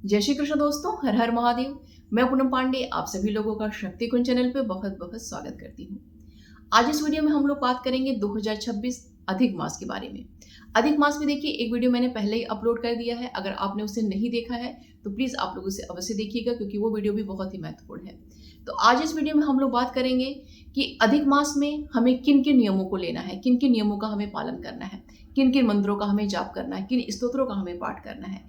जय श्री कृष्ण दोस्तों, हर हर महादेव। मैं पूनम पांडे आप सभी लोगों का शक्ति कुंज चैनल पे बहुत बहुत स्वागत करती हूँ। आज इस वीडियो में हम लोग बात करेंगे 2026 अधिक मास के बारे में। अधिक मास में देखिए, एक वीडियो मैंने पहले ही अपलोड कर दिया है। अगर आपने उसे नहीं देखा है तो प्लीज आप लोग उसे अवश्य देखिएगा, क्योंकि वो वीडियो भी बहुत ही महत्वपूर्ण है। तो आज इस वीडियो में हम लोग बात करेंगे कि अधिक मास में हमें किन किन नियमों को लेना है, किन किन नियमों का हमें पालन करना है, किन किन मंत्रों का हमें जाप करना है, किन स्तोत्रों का हमें पाठ करना है,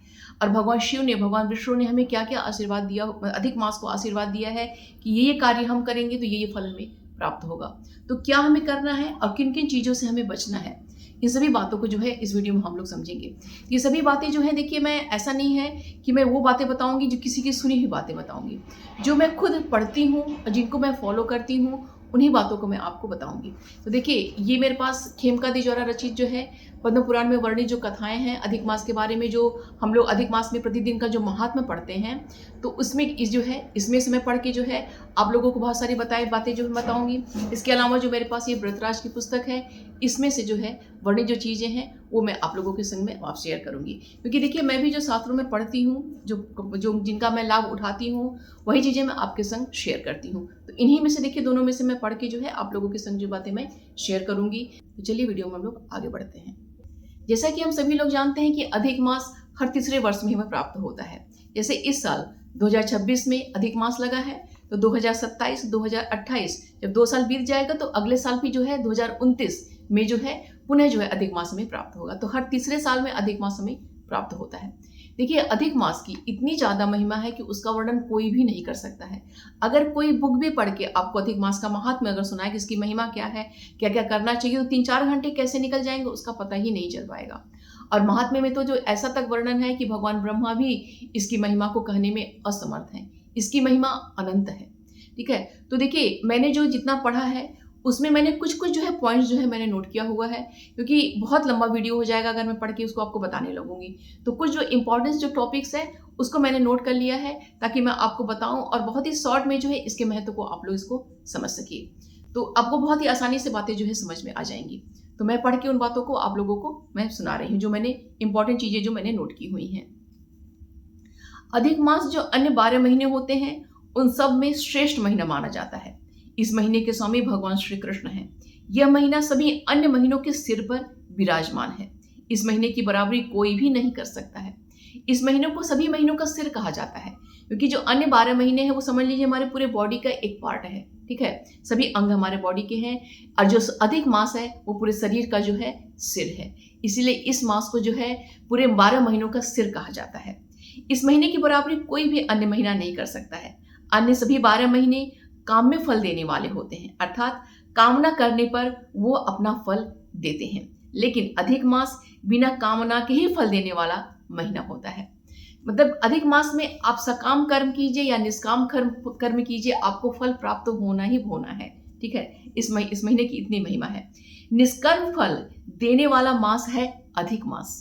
और भगवान शिव ने, भगवान विष्णु ने हमें क्या क्या आशीर्वाद दिया, अधिक मास को आशीर्वाद दिया है कि ये कार्य हम करेंगे तो ये फल हमें प्राप्त होगा। तो क्या हमें करना है और किन किन चीज़ों से हमें बचना है, इन सभी बातों को जो है इस वीडियो में हम लोग समझेंगे। ये सभी बातें जो है, देखिए, मैं ऐसा नहीं है कि मैं वो बातें बताऊंगी जो किसी की सुनी हुई बातें बताऊंगी। जो मैं खुद पढ़ती हूँ और जिनको मैं फॉलो करती हूँ, उन्हीं बातों को मैं आपको बताऊंगी। तो देखिए, ये मेरे पास खेमकादि द्वारा रचित जो है पद्म पुराण में वर्णित जो कथाएं हैं अधिक मास के बारे में, जो हम लोग अधिक मास में प्रतिदिन का जो महात्म्य पढ़ते हैं, तो उसमें इस जो है इसमें से मैं पढ़ के जो है आप लोगों को बहुत सारी बातें जो मैं बताऊंगी। इसके अलावा जो मेरे पास ये व्रतराज की पुस्तक है, इसमें से जो है वर्णित जो चीज़ें हैं वो मैं आप लोगों के संग में आप शेयर करूंगी। क्योंकि देखिए, मैं भी जो शास्त्रों में पढ़ती हूँ, जो जिनका मैं लाभ उठाती हूँ, वही चीज़ें मैं आपके संग शेयर करती हूँ। तो इन्हीं में से देखिए, दोनों में से मैं पढ़ के जो है आप लोगों के संग जो बातें मैं शेयर करूंगी। तो चलिए वीडियो में हम लोग आगे बढ़ते हैं। जैसा कि हम सभी लोग जानते हैं कि अधिक मास हर तीसरे वर्ष में हमें प्राप्त होता है। जैसे इस साल 2026 में अधिक मास लगा है, तो 2027, 2028 जब 2 साल बीत जाएगा तो अगले साल भी जो है 2029 में जो है पुनः जो है अधिक मास हमें प्राप्त होगा। तो हर तीसरे साल में अधिक मास हमें प्राप्त होता है। देखिए, अधिक मास की इतनी ज़्यादा महिमा है कि उसका वर्णन कोई भी नहीं कर सकता है। अगर कोई बुक भी पढ़ के आपको अधिक मास का महात्म्य अगर सुनाए कि इसकी महिमा क्या है, क्या क्या करना चाहिए, तो 3-4 घंटे कैसे निकल जाएंगे उसका पता ही नहीं चल पाएगा। और महात्म्य में तो जो ऐसा तक वर्णन है कि भगवान ब्रह्मा भी इसकी महिमा को कहने में असमर्थ हैं। इसकी महिमा अनंत है। ठीक है, तो देखिए, मैंने जो जितना पढ़ा है उसमें मैंने कुछ कुछ जो है पॉइंट्स जो है मैंने नोट किया हुआ है, क्योंकि बहुत लंबा वीडियो हो जाएगा अगर मैं पढ़ के उसको आपको बताने लगूंगी। तो कुछ जो इंपॉर्टेंस जो टॉपिक्स है उसको मैंने नोट कर लिया है, ताकि मैं आपको बताऊं और बहुत ही शॉर्ट में जो है इसके महत्व को आप लोग इसको समझ सकिए। तो आपको बहुत ही आसानी से बातें जो है समझ में आ जाएंगी। तो मैं पढ़ के उन बातों को आप लोगों को मैं सुना रही हूँ, जो मैंने इंपॉर्टेंट चीजें जो मैंने नोट की हुई हैं। अधिक मास जो अन्य 12 महीने होते हैं उन सब में श्रेष्ठ महीना माना जाता है। इस महीने के स्वामी भगवान श्री कृष्ण हैं। यह महीना सभी अन्य महीनों के सिर पर विराजमान है। इस महीने की बराबरी कोई भी नहीं कर सकता है। इस महीने को सभी महीनों का सिर कहा जाता है, क्योंकि जो अन्य 12 महीने हैं वो समझ लीजिए हमारे पूरे बॉडी का एक पार्ट है। ठीक है, सभी अंग हमारे बॉडी के हैं, और जो अधिक मास है वो पूरे शरीर का जो है सिर है। इसीलिए इस मास को जो है पूरे 12 महीनों का सिर कहा जाता है। इस महीने की बराबरी कोई भी अन्य महीना नहीं कर सकता है। अन्य सभी 12 महीने काम में फल देने वाले होते हैं, अर्थात कामना करने पर वो अपना फल देते हैं। लेकिन अधिक मास बिना कामना के ही फल देने वाला महीना होता है। मतलब अधिक मास में आप सकाम कर्म कीजिए या निष्काम कर्म कीजिए, आपको फल प्राप्त होना ही होना है। ठीक है, इस महीने की इतनी महिमा है। निष्कर्म फल देने वाला मास है अधिक मास।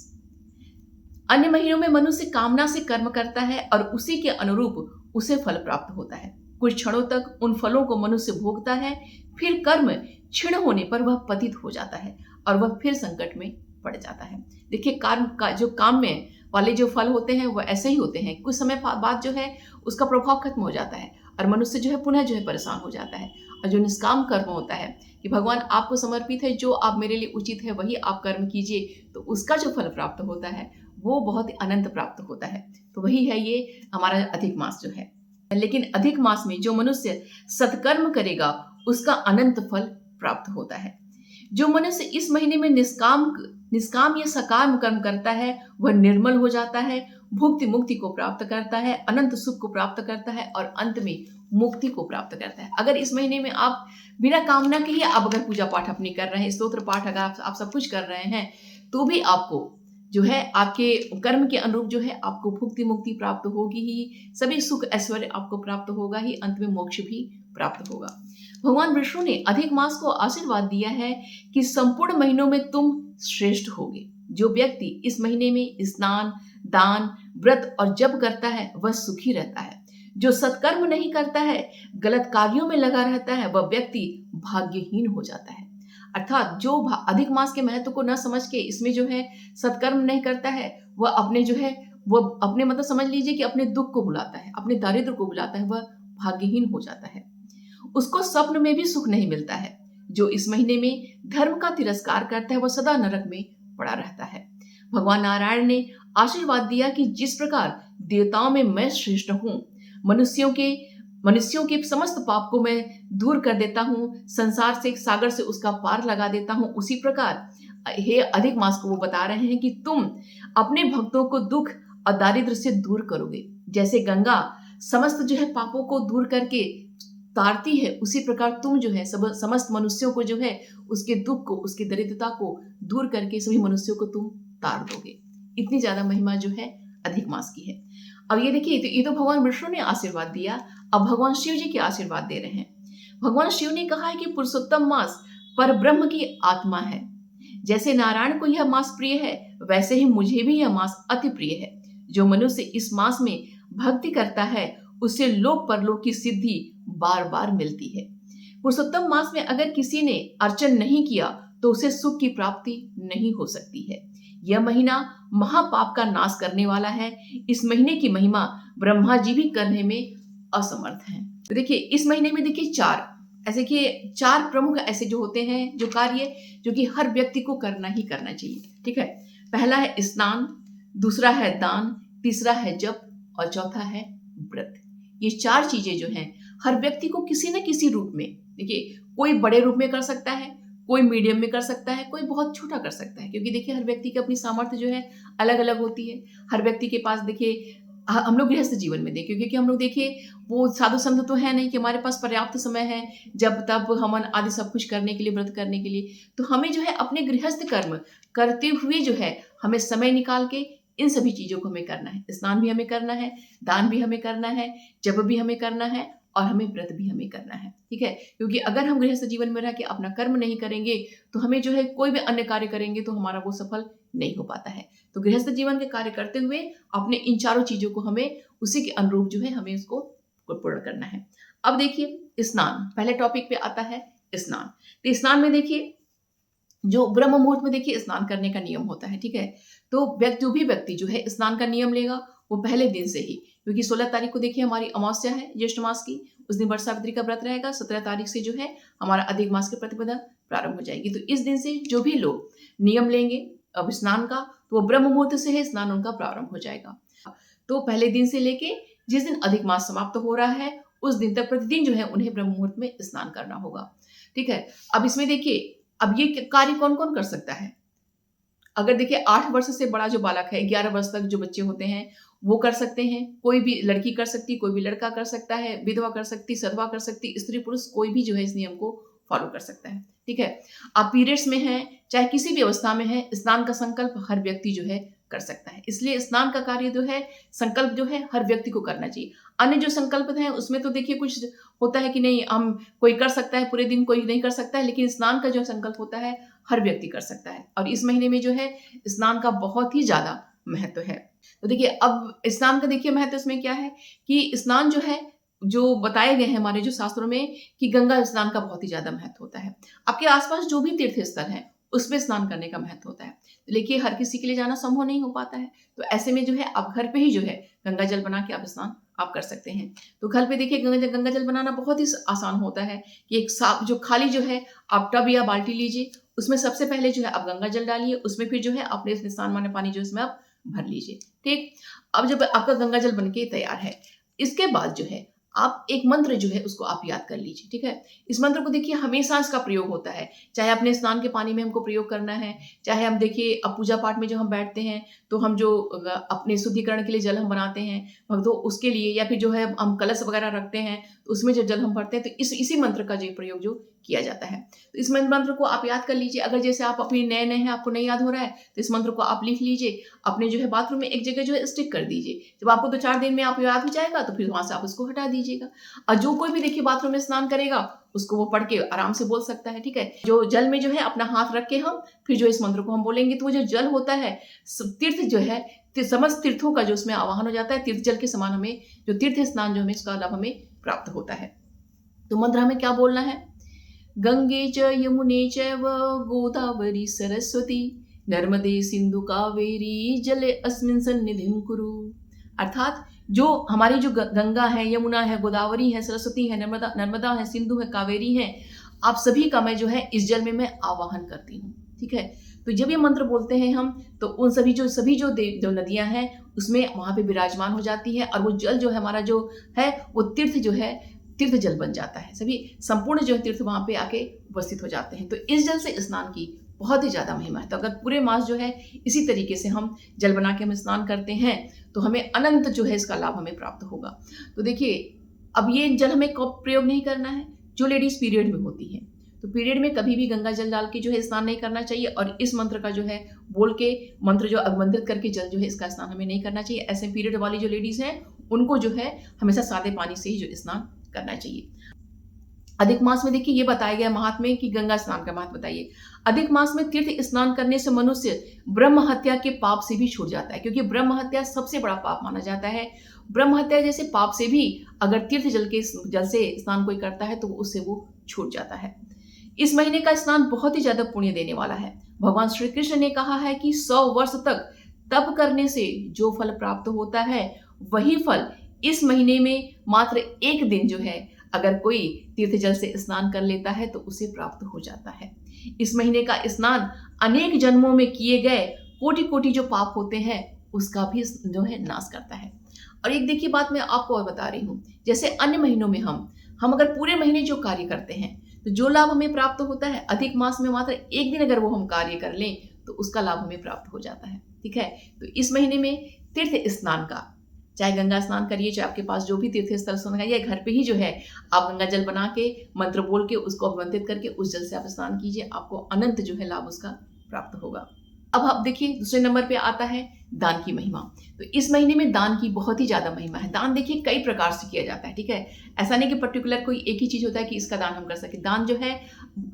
अन्य महीनों में मनुष्य कामना से कर्म करता है और उसी के अनुरूप उसे फल प्राप्त होता है। कुछ क्षणों तक उन फलों को मनुष्य भोगता है, फिर कर्म क्षीण होने पर वह पतित हो जाता है और वह फिर संकट में पड़ जाता है। देखिए, कर्म का जो काम में वाले जो फल होते हैं वह ऐसे ही होते हैं, कुछ समय बाद जो है उसका प्रभाव खत्म हो जाता है और मनुष्य जो है पुनः जो है परेशान हो जाता है। और जो निष्काम कर्म होता है कि भगवान आपको समर्पित है, जो आप मेरे लिए उचित है वही आप कर्म कीजिए, तो उसका जो फल प्राप्त होता है वो बहुत अनंत प्राप्त होता है। तो वही है ये हमारा अधिक मास जो है। लेकिन अधिक मास में जो मनुष्य सत्कर्म करेगा उसका अनंत फल प्राप्त होता है। जो मनुष्य इस महीने में निष्काम या सकाम कर्म करता है वह निर्मल हो जाता है, भुक्ति मुक्ति को प्राप्त करता है, अनंत सुख को प्राप्त करता है और अंत में मुक्ति को प्राप्त करता है। अगर इस महीने में आप बिना कामना के ही आप अगर पूजा पाठ अपनी कर रहे हैं, स्तोत्र पाठ अगर आप सब कुछ कर रहे हैं, तो भी आपको जो है आपके कर्म के अनुरूप जो है आपको भुक्ति मुक्ति प्राप्त होगी ही, सभी सुख ऐश्वर्य आपको प्राप्त होगा ही, अंत में मोक्ष भी प्राप्त होगा। भगवान विष्णु ने अधिक मास को आशीर्वाद दिया है कि संपूर्ण महीनों में तुम श्रेष्ठ होगे। जो व्यक्ति इस महीने में स्नान, दान, व्रत और जप करता है वह सुखी रहता है। जो सत्कर्म नहीं करता है, गलत कार्यों में लगा रहता है, वह व्यक्ति भाग्यहीन हो जाता है। अर्थात जो अधिक मास के महत्व को न समझ के इसमें जो है सत्कर्म नहीं करता है, वह अपने जो है वो अपने मतलब समझ लीजिए कि अपने दुख को बुलाता है, अपने दारिद्र को बुलाता है, वह भाग्यहीन हो जाता है। उसको स्वप्न में भी सुख नहीं मिलता है। जो इस महीने में धर्म का तिरस्कार करता है वह सदा नरक में पड़ा रहता है। भगवान नारायण ने आशीर्वाद दिया कि जिस प्रकार देवताओं में मैं श्रेष्ठ हूँ, मनुष्यों के समस्त पाप को मैं दूर कर देता हूँ, संसार से सागर से उसका पार लगा देता हूँ, उसी प्रकार हे अधिक मास को वो बता रहे हैं कि तुम अपने भक्तों को दुख और दारिद्र से दूर करोगे। जैसे गंगा समस्त जो है पापों को दूर करके तारती है, उसी प्रकार तुम जो है समस्त मनुष्यों को जो है उसके दुख को, उसकी दरिद्रता को दूर करके सभी मनुष्यों को तुम तार दोगे। इतनी ज्यादा महिमा जो है अधिक मास की है। अब ये देखिए, तो ये तो भगवान विष्णु ने आशीर्वाद दिया, अब भगवान शिव जी के आशीर्वाद दे रहे हैं। भगवान शिव ने कहा है कि पुरुषोत्तम मास पर ब्रह्म की आत्मा है। जैसे नारायण को यह मास प्रिय है, वैसे ही मुझे भी यह मास अति प्रिय है। जो मनुष्य इस मास में भक्ति करता है उसे लोक परलोक की सिद्धि बार बार मिलती है। पुरुषोत्तम मास में अगर किसी ने अर्चन नहीं किया तो उसे सुख की प्राप्ति नहीं हो सकती है। यह महीना महापाप का नाश करने वाला है। इस महीने की महिमा ब्रह्मा जी भी करने में असमर्थ हैं। तो देखिए, इस महीने में देखिए चार प्रमुख ऐसे जो होते हैं जो कार्य जो कि हर व्यक्ति को करना ही करना चाहिए। ठीक है, पहला है स्नान, दूसरा है दान, तीसरा है जप और चौथा है व्रत। ये चार चीजें जो हैं हर व्यक्ति को किसी न किसी रूप में, देखिए कोई बड़े रूप में कर सकता है, कोई मीडियम में कर सकता है, कोई बहुत छोटा कर सकता है, क्योंकि देखिए हर व्यक्ति की अपनी सामर्थ्य जो है अलग अलग होती है। हर व्यक्ति के पास देखिए हम लोग गृहस्थ जीवन में देखिए, क्योंकि हम लोग देखिए वो साधु संत तो है नहीं कि हमारे पास पर्याप्त समय है जब तब हवन आदि सब कुछ करने के लिए, व्रत करने के लिए। तो हमें जो है अपने गृहस्थ कर्म करते हुए जो है हमें समय निकाल के इन सभी चीजों को हमें करना है। स्नान भी हमें करना है, दान भी हमें करना है, जप भी हमें करना है और हमें व्रत भी हमें करना है। ठीक है, क्योंकि अगर हम गृहस्थ जीवन में रह के अपना कर्म नहीं करेंगे तो हमें जो है कोई भी अन्य कार्य करेंगे तो हमारा वो सफल नहीं हो पाता है। तो गृहस्थ जीवन के कार्य करते हुए अपने इन चारों चीजों को हमें उसी के अनुरूप जो है हमें उसको पूर्ण करना है। अब देखिए स्नान, पहले टॉपिक पे आता है स्नान। तो स्नान में देखिए जो ब्रह्म मुहूर्त में देखिए स्नान करने का नियम होता है। ठीक है, तो जो भी व्यक्ति जो है स्नान का नियम लेगा वो पहले दिन से ही, क्योंकि 16 तारीख को देखिए हमारी अमावस्या है ज्येष्ठ मास की, उस दिन वर्षावृत्ति का व्रत रहेगा। 17 तारीख से जो है हमारा अधिक मास की प्रतिपदा प्रारंभ हो जाएगी। तो इस दिन से जो भी लोग नियम लेंगे अब स्नान का, तो वो ब्रह्म मुहूर्त से है स्नान उनका प्रारंभ हो जाएगा। तो पहले दिन से लेके जिस दिन अधिक मास समाप्त हो रहा है उस दिन तक प्रतिदिन जो है उन्हें ब्रह्म मुहूर्त में स्नान करना होगा। ठीक है, अब इसमें देखिए अब ये कार्य कौन कौन कर सकता है। अगर देखिए 8 वर्ष से बड़ा जो बालक है, 11 वर्ष तक जो बच्चे होते हैं वो कर सकते हैं, कोई भी लड़की कर सकती, कोई भी लड़का कर सकता है, विधवा कर सकती, सधवा कर सकती, स्त्री पुरुष कोई भी जो है इस नियम को फॉलो कर सकता है। ठीक है, आप पीरियड्स में हैं चाहे किसी भी अवस्था में है, स्नान का संकल्प हर व्यक्ति जो है कर सकता है। इसलिए स्नान का कार्य जो है संकल्प जो है हर व्यक्ति को करना चाहिए। अन्य जो संकल्प हैं उसमें तो देखिए कुछ होता है कि नहीं हम कोई कर सकता है पूरे दिन, कोई नहीं कर सकता है, लेकिन स्नान का जो संकल्प होता है हर व्यक्ति कर सकता है। और इस महीने में जो है स्नान का बहुत ही ज्यादा महत्व है। तो देखिए अब स्नान का देखिए महत्व इसमें क्या है कि स्नान जो है जो बताए गए हैं हमारे जो शास्त्रों में कि गंगा स्नान का बहुत ही ज्यादा महत्व होता है। आपके आसपास जो भी तीर्थ स्थल है उसमें स्नान करने का महत्व होता है। लेकिन हर किसी के लिए जाना संभव नहीं हो पाता है, तो ऐसे में जो है आप घर पे ही जो है गंगा जल बना के आप स्नान आप कर सकते हैं। तो घर पे देखिए गंगा जल बनाना बहुत ही आसान होता है कि एक साफ जो खाली जो है आप टब या बाल्टी लीजिए, उसमें सबसे पहले जो है आप गंगा जल डालिए, उसमें फिर जो है अपने स्नान माने पानी जो इसमें आप भर लीजिए। ठीक, अब जब आपका गंगा जल बनके तैयार है, इसके बाद जो है आप एक मंत्र जो है उसको आप याद कर लीजिए। ठीक है, इस मंत्र को देखिए हमेशा इसका प्रयोग होता है, चाहे अपने स्नान के पानी में हमको प्रयोग करना है, चाहे हम देखिए अब पूजा पाठ में जो हम बैठते हैं तो हम जो अपने शुद्धिकरण के लिए जल हम बनाते हैं भक्तों उसके लिए, या फिर जो है हम कलश वगैरह रखते हैं तो उसमें जब जल हम भरते हैं तो इसी मंत्र का जो प्रयोग जो किया जाता है। तो इस मंत्र को आप याद कर लीजिए। अगर जैसे आप अपनी नए हैं आपको नहीं याद हो रहा है तो इस मंत्र को आप लिख लीजिए, अपने जो है बाथरूम में एक जगह जो है स्टिक कर दीजिए। जब आपको 2-4 दिन में आप याद हो जाएगा तो फिर वहां से आप उसको हटा दीजिएगा। और जो कोई भी देखिए बाथरूम में स्नान करेगा उसको वो पढ़ के आराम से बोल सकता है। ठीक है, जो जल में जो है अपना हाथ रख के हम फिर जो इस मंत्र को हम बोलेंगे तो वो जो जल होता है तीर्थ जो है समस्त तीर्थों का जो उसमें आवाहन हो जाता है, तीर्थ जल के समान हमें जो तीर्थ स्नान जो हमें इसका लाभ हमें प्राप्त होता है। तो मंत्र हमें क्या बोलना है, गंगे च यमुने चैव गोदावरी सरस्वती नर्मदे सिंधु कावेरी जले अस्मिन् सन्निधिं कुरु। अर्थात जो हमारी जो गंगा है, यमुना है, गोदावरी है, सरस्वती है, नर्मदा है, सिंधु है, कावेरी है, आप सभी का मैं जो है इस जल में मैं आवाहन करती हूँ। ठीक है, तो जब ये मंत्र बोलते हैं हम, तो उन सभी जो नदियां हैं उसमें वहां पे विराजमान हो जाती है, और वो जल जो है हमारा जो है वो तीर्थ जो है तीर्थ जल बन जाता है। सभी संपूर्ण जो है तीर्थ वहां पे आके उपस्थित हो जाते हैं। तो इस जल से स्नान की बहुत ही ज्यादा महिमा है। तो अगर पूरे मास जो है इसी तरीके से हम जल बना के हम स्नान करते हैं तो हमें अनंत जो है इसका लाभ हमें प्राप्त होगा। तो देखिए, अब ये जल हमें कब प्रयोग नहीं करना है, जो लेडीज पीरियड में होती है, तो पीरियड में कभी भी गंगा जल डाल के जो है स्नान नहीं करना चाहिए, और इस मंत्र का जो है बोल के मंत्र जो अवमंत्रित करके जल जो है इसका स्नान हमें नहीं करना चाहिए। ऐसे पीरियड वाली जो लेडीज हैं उनको जो है हमेशा सादे पानी से ही जो स्नान करना चाहिए। अधिक मास में देखिए ये बताया गया महात्म्य कि गंगा स्नान का महत्व बताइए। अधिक मास में तीर्थ स्नान करने से मनुष्य ब्रह्म हत्या के पाप से भी छूट जाता है, क्योंकि ब्रह्म हत्या सबसे बड़ा पाप माना जाता है। ब्रह्म हत्या जैसे पाप से भी अगर तीर्थ जल से स्नान कोई करता है तो उससे वो छूट जाता है। इस महीने का स्नान बहुत ही ज्यादा पुण्य देने वाला है। भगवान श्री कृष्ण ने कहा है कि 100 वर्ष तक तप करने से जो फल प्राप्त होता है वही फल इस महीने में मात्र एक दिन जो है अगर कोई तीर्थ जल से स्नान कर लेता है तो उसे प्राप्त हो जाता है। इस महीने का स्नान अनेक जन्मों में किए गए कोटि कोटि जो पाप होते हैं उसका भी जो है नाश करता है। और एक देखिए बात मैं आपको और बता रही हूँ, जैसे अन्य महीनों में हम अगर पूरे महीने जो कार्य करते हैं तो जो लाभ हमें प्राप्त होता है, अधिक मास में मात्र एक दिन अगर वो हम कार्य कर लें तो उसका लाभ हमें प्राप्त हो जाता है। ठीक है, तो इस महीने में तीर्थ स्नान का, चाहे गंगा स्नान करिए, चाहे आपके पास जो भी तीर्थ स्थल स्नान है, या घर पे ही जो है आप गंगा जल बना के मंत्र बोल के उसको अवमंत्रित करके उस जल से आप स्नान कीजिए, आपको अनंत जो है लाभ उसका प्राप्त होगा। अब आप देखिए दूसरे नंबर पे आता है दान की महिमा। तो इस महीने में दान की बहुत ही ज्यादा महिमा है। दान देखिए कई प्रकार से किया जाता है। ठीक है, ऐसा नहीं कि पर्टिकुलर कोई एक ही चीज होता है कि इसका दान हम कर सके। दान जो है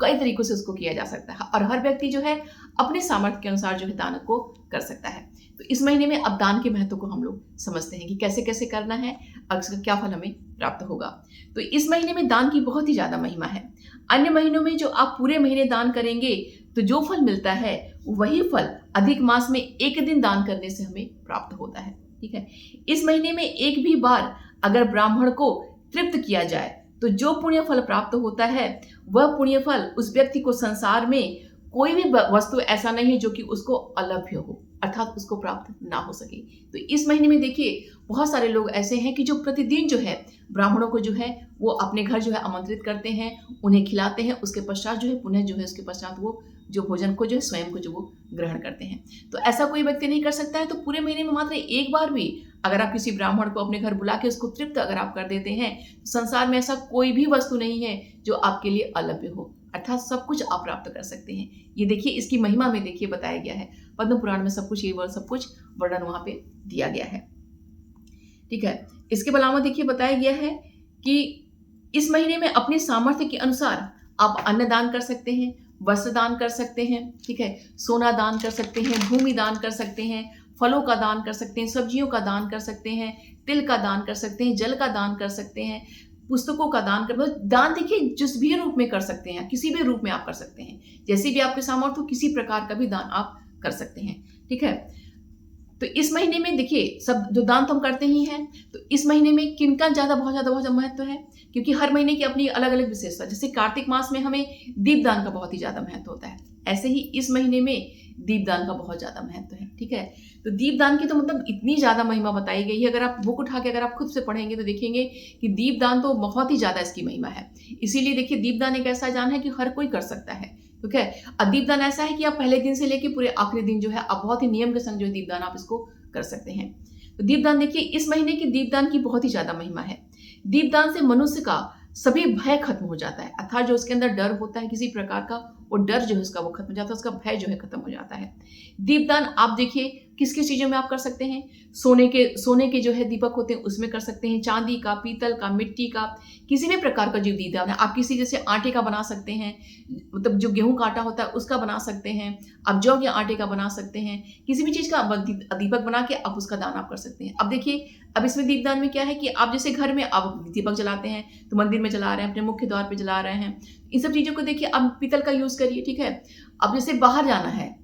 कई तरीकों से उसको किया जा सकता है, और हर व्यक्ति जो है अपने सामर्थ्य के अनुसार जो है दान को कर सकता है। तो इस महीने में अब दान के महत्व को हम लोग समझते हैं कि कैसे कैसे करना है और इसका क्या फल हमें प्राप्त होगा। तो इस महीने में दान की बहुत ही ज्यादा महिमा है। अन्य महीनों में जो आप पूरे महीने दान करेंगे तो जो फल मिलता है वही फल अधिक मास में एक दिन दान करने से हमें प्राप्त होता है। ठीक है, इस महीने में एक भी बार अगर ब्राह्मण को तृप्त किया जाए तो जो पुण्य फल प्राप्त होता है वह पुण्य फल उस व्यक्ति को संसार में कोई भी वस्तु ऐसा नहीं है जो कि उसको अलभ्य हो, अर्थात उसको प्राप्त ना हो सके। तो इस महीने में देखिए बहुत सारे लोग ऐसे हैं कि जो प्रतिदिन जो है ब्राह्मणों को जो है वो अपने घर जो है आमंत्रित करते हैं, उन्हें खिलाते हैं, उसके पश्चात जो है पुनः जो है उसके पश्चात वो जो भोजन को जो है स्वयं को जो वो ग्रहण करते हैं। तो ऐसा कोई व्यक्ति नहीं कर सकता है। तो पूरे महीने में मात्र एक बार भी अगर आप किसी ब्राह्मण को अपने घर बुला के उसको तृप्त अगर आप कर देते हैं, संसार में ऐसा कोई भी वस्तु नहीं है जो आपके लिए अलभ्य हो, अर्थात सब कुछ आप प्राप्त कर सकते हैं। ये देखिए इसकी महिमा में देखिए बताया गया है, पद्म पुराण में सब कुछ ये सब कुछ वर्णन वहां पे दिया गया है। ठीक है, इसके अलावा देखिए बताया गया है कि इस महीने में अपने सामर्थ्य के अनुसार आप अन्न दान कर सकते हैं, वस्त्र दान कर सकते हैं। ठीक है, सोना दान कर सकते हैं, भूमि दान कर सकते हैं, फलों का दान कर सकते हैं, सब्जियों का दान कर सकते हैं, तिल का दान कर सकते हैं, जल का दान कर सकते हैं, पुस्तकों का दान कर, दान देखिए जिस भी रूप में कर सकते हैं, किसी भी रूप में आप कर सकते हैं, जैसे भी आपके सामर्थ्य हो किसी प्रकार का भी दान आप कर सकते हैं। ठीक है, तो इस महीने में देखिए सब जो दान तो हम करते ही हैं, तो इस महीने में किनका बहुत ज्यादा महत्व है, क्योंकि हर महीने की अपनी अलग अलग विशेषता। जैसे कार्तिक मास में हमें दीपदान का बहुत ही ज्यादा महत्व होता है, ऐसे ही इस महीने में दीपदान का बहुत ज्यादा महत्व है। ठीक है, तो दीपदान की तो मतलब इतनी ज्यादा महिमा बताई गई है, अगर आप बुक उठा के अगर आप खुद से पढ़ेंगे तो देखेंगे कि दीपदान तो बहुत ही ज्यादा इसकी महिमा है। इसीलिए देखिए दीपदान एक ऐसा दान है कि हर कोई कर सकता है। ठीक है, और दीपदान ऐसा है कि आप पहले दिन से लेके पूरे आखिरी दिन जो है आप बहुत ही नियम के संग जो है दीपदान आप इसको कर सकते हैं। तो दीपदान देखिए इस महीने की दीपदान की बहुत ही ज्यादा महिमा है। दीपदान से मनुष्य का सभी भय खत्म हो जाता है, अर्थात जो उसके अंदर डर होता है किसी प्रकार का, वो डर जो है उसका वो खत्म हो जाता है, उसका भय जो है खत्म हो जाता है। दीपदान आप देखिए किस किस चीजों में आप कर सकते हैं, सोने के जो है दीपक होते हैं उसमें कर सकते हैं, चांदी का, पीतल का, मिट्टी का, किसी भी प्रकार का जो दीपदान है आप किसी जैसे आटे का बना सकते हैं, मतलब जो गेहूं का आटा होता है उसका बना सकते हैं, आप जौ के आटे का बना सकते हैं, किसी भी चीज का दीपक बना के आप उसका दान आप कर सकते हैं। अब देखिए अब इसमें दीपदान में क्या है कि आप जैसे घर में आप दीपक जलाते हैं तो मंदिर में जला रहे हैं, अपने मुख्य द्वार पे जला रहे हैं, इन सब चीजों को देखिए अब पीतल का यूज करिए। ठीक है, अब जैसे बाहर जाना है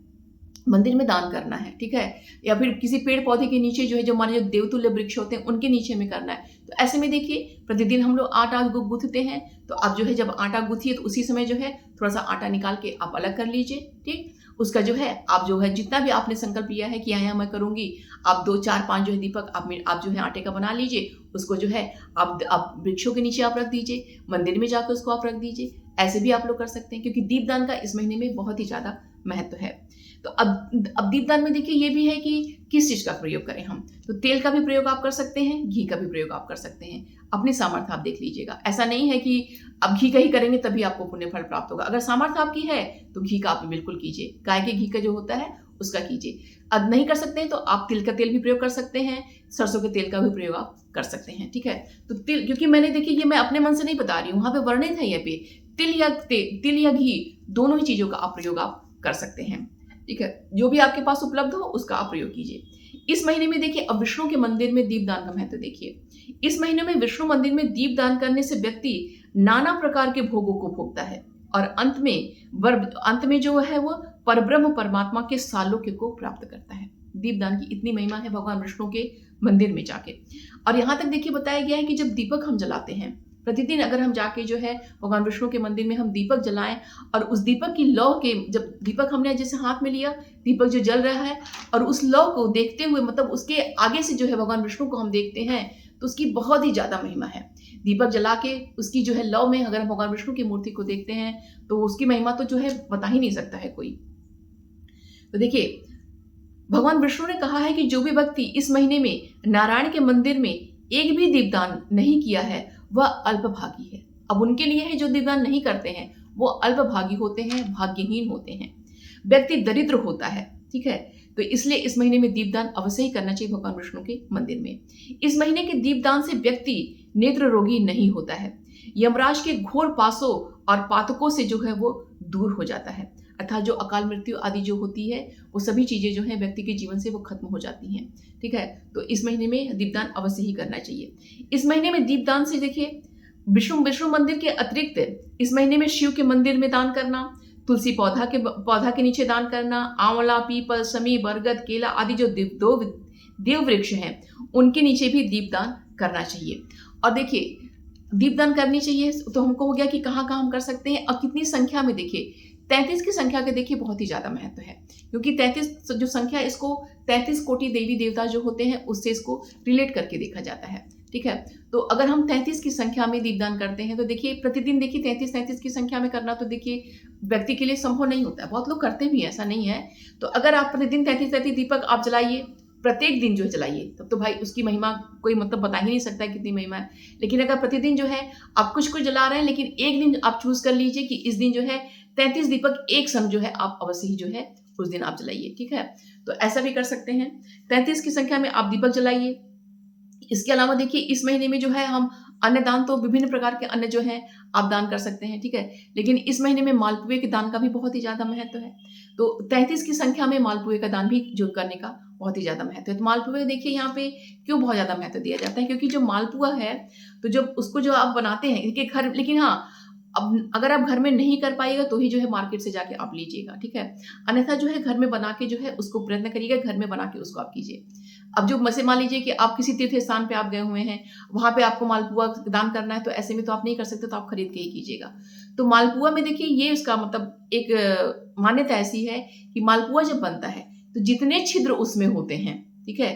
मंदिर में दान करना है, ठीक है, या फिर किसी पेड़ पौधे के नीचे जो है, जो हमारे जो देवतुल्य वृक्ष होते हैं उनके नीचे में करना है। तो ऐसे में देखिए प्रतिदिन हम लोग आटा गूंथते हैं, तो आप जो है जब आटा गूंथिए तो उसी समय जो है थोड़ा सा आटा निकाल के आप अलग कर लीजिए, ठीक। उसका जो है आप जो है जितना भी आपने संकल्प लिया है कि यहाँ मैं करूंगी, आप 2 4 5 जो है दीपक आप जो है आटे का बना लीजिए, उसको जो है आप वृक्षों के नीचे आप रख दीजिए, मंदिर में जाकर उसको आप रख दीजिए। ऐसे भी आप लोग कर सकते हैं, क्योंकि दीपदान का इस महीने में बहुत ही ज्यादा महत्व है। तो अब दीपदान में देखिए ये भी है कि किस चीज का प्रयोग करें हम। तो तेल का भी प्रयोग आप कर सकते हैं, घी का भी प्रयोग आप कर सकते हैं, अपनी सामर्थ्य आप देख लीजिएगा। ऐसा नहीं है कि अब घी का ही करेंगे तभी आपको पुण्य फल प्राप्त होगा। अगर सामर्थ्य आपकी है तो घी का आप बिल्कुल कीजिए, गाय के घी का जो होता है उसका कीजिए। अब नहीं कर सकते हैं तो आप तिल का तेल भी प्रयोग कर सकते हैं, सरसों के तेल का भी प्रयोग आप कर सकते हैं, ठीक है। तो तिल, क्योंकि मैंने देखिए ये मैं अपने मन से नहीं बता रही हूँ, वहां पे वर्णित है ये पे तिल या घी दोनों ही चीजों का आप प्रयोग आप कर सकते हैं, ठीक है। जो भी आपके पास उपलब्ध हो उसका आप प्रयोग कीजिए। इस महीने में देखिए अब विष्णु के मंदिर में दीपदान का महत्व देखिए। इस महीने में विष्णु मंदिर में दीपदान करने से व्यक्ति नाना प्रकार के भोगों को भोगता है और अंत में जो है वो परब्रह्म परमात्मा के सालोक्य को प्राप्त करता है। दीपदान की इतनी महिमा है भगवान विष्णु के मंदिर में जाके। और यहाँ तक देखिए बताया गया है कि जब दीपक हम जलाते हैं प्रतिदिन, अगर हम जाके जो है भगवान विष्णु के मंदिर में हम दीपक जलाएं और उस दीपक की लौ के, जब दीपक हमने जैसे हाथ में लिया, दीपक जो जल रहा है और उस लौ को देखते हुए, मतलब उसके आगे से जो है भगवान विष्णु को हम देखते हैं, तो उसकी बहुत ही ज्यादा महिमा है। दीपक जला के उसकी जो है लौ में अगर हम भगवान विष्णु की मूर्ति को देखते हैं तो उसकी महिमा तो जो है बता ही नहीं सकता है कोई। तो देखिए भगवान विष्णु ने कहा है कि जो भी व्यक्ति इस महीने में नारायण के मंदिर में एक भी दीपदान नहीं किया है वह अल्पभागी है। अब उनके लिए है जो दीपदान नहीं करते हैं वो अल्पभागी होते हैं, भाग्यहीन होते हैं, व्यक्ति दरिद्र होता है, ठीक है। तो इसलिए इस महीने में दीपदान अवश्य ही करना चाहिए भगवान विष्णु के मंदिर में। इस महीने के दीपदान से व्यक्ति नेत्र रोगी नहीं होता है, यमराज के घोर पासों और पातकों से जो है वो दूर हो जाता है, अर्थात जो अकाल मृत्यु आदि जो होती है वो सभी चीजें जो है व्यक्ति के जीवन से वो खत्म हो जाती हैं, ठीक है। तो इस महीने में दीपदान अवश्य ही करना चाहिए। इस महीने में दीपदान से देखिए विष्णु मंदिर के अतिरिक्त इस महीने में शिव के मंदिर में दान करना, तुलसी पौधा के नीचे दान करना, आंवला, पीपल, समी, बरगद, केला आदि जो देव वृक्ष हैं उनके नीचे भी दीपदान करना चाहिए। और देखिए दीपदान करनी चाहिए तो हमको हो गया कि कहाँ कहाँ हम कर सकते हैं और कितनी संख्या में। देखिए 33 की संख्या के देखिए बहुत ही ज्यादा महत्व है, क्योंकि 33 जो संख्या इसको 33 कोटि देवी देवता जो होते हैं उससे इसको रिलेट करके देखा जाता है, ठीक है। तो अगर हम 33 की संख्या में दीपदान करते हैं तो देखिए प्रतिदिन देखिए 33 की संख्या में करना तो देखिए व्यक्ति के लिए संभव नहीं होता है। बहुत लोग करते भी ऐसा नहीं है। तो अगर आप प्रतिदिन 33 दीपक आप जलाइए, प्रत्येक दिन जो है जलाइए, तब तो भाई उसकी महिमा कोई मतलब बता ही नहीं सकता है कितनी महिमा है। लेकिन अगर प्रतिदिन जो है आप कुछ जला रहे हैं, लेकिन एक दिन आप चूज कर लीजिए कि इस दिन जो है 33 दीपक एक संग जो है आप अवश्य ही जो है उस दिन आप जलाइए, ठीक है। तो ऐसा भी कर सकते हैं, 33 की संख्या में आप दीपक जलाइए। इसके अलावा देखिए इस महीने में जो है हम अन्न दान, तो विभिन्न प्रकार के अन्न जो है आप दान कर सकते हैं, ठीक है। लेकिन इस महीने में मालपुए के दान का भी बहुत ही ज्यादा महत्व है। तो 33 की संख्या में मालपुए का दान भी जो करने का बहुत ही ज्यादा महत्व है। तो मालपुए देखिए यहाँ पे क्यों बहुत ज्यादा महत्व दिया जाता है, क्योंकि जो मालपुआ है तो जब उसको जो आप बनाते हैं देखिए घर, लेकिन हाँ अब अगर आप घर में नहीं कर पाइएगा तो ही जो है मार्केट से जाके आप लीजिएगा, ठीक है। अन्यथा जो है घर में बना के जो है उसको प्रयत्न करिएगा, घर में बना के उसको आप कीजिए। अब जो मसे मान लीजिए कि आप किसी तीर्थ स्थान पे आप गए हुए हैं, वहां पे आपको मालपुआ दान करना है, तो ऐसे में तो आप नहीं कर सकते, तो आप खरीद के ही कीजिएगा। तो मालपुआ में देखिए ये उसका मतलब एक मान्यता ऐसी है कि मालपुआ जब बनता है तो जितने छिद्र उसमें होते हैं, ठीक है,